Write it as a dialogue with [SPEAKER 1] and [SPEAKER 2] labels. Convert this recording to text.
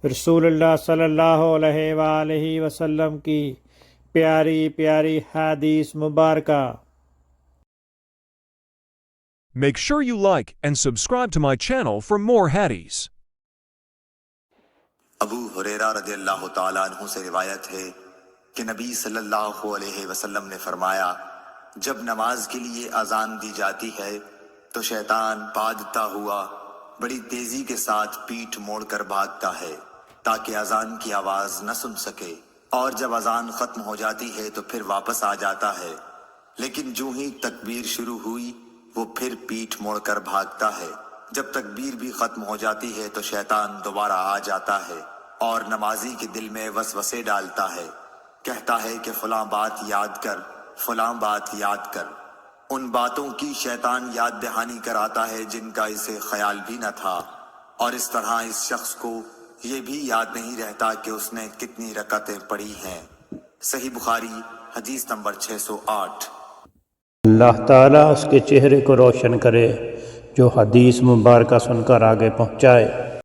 [SPEAKER 1] رسول اللہ صلی اللہ علیہ وآلہ وسلم کی پیاری پیاری حدیث مبارکہ۔
[SPEAKER 2] Make sure you like and subscribe to my channel for more hadiths.
[SPEAKER 3] ابو ہریرہ رضی اللہ تعالیٰ عنہ سے روایت ہے کہ نبی صلی اللہ علیہ وسلم نے فرمایا، جب نماز کے لیے اذان دی جاتی ہے تو شیطان بھاگتا ہوا بڑی تیزی کے ساتھ پیٹھ موڑ کر بھاگتا ہے تاکہ اذان کی آواز نہ سن سکے، اور جب اذان ختم ہو جاتی ہے تو پھر واپس آ جاتا ہے، لیکن جو ہی تکبیر شروع ہوئی وہ پھر پیٹھ موڑ کر بھاگتا ہے۔ جب تکبیر بھی ختم ہو جاتی ہے تو شیطان دوبارہ آ جاتا ہے اور نمازی کے دل میں وسوسے ڈالتا ہے، کہتا ہے کہ فلاں بات یاد کر، فلاں بات یاد کر۔ ان باتوں کی شیطان یاد دہانی کراتا ہے جن کا اسے خیال بھی نہ تھا، اور اس طرح اس شخص کو یہ بھی یاد نہیں رہتا کہ اس نے کتنی رکعتیں پڑھی ہیں۔ صحیح بخاری حدیث نمبر 608۔
[SPEAKER 1] اللہ تعالیٰ اس کے چہرے کو روشن کرے جو حدیث مبارکہ سن کر آگے پہنچائے۔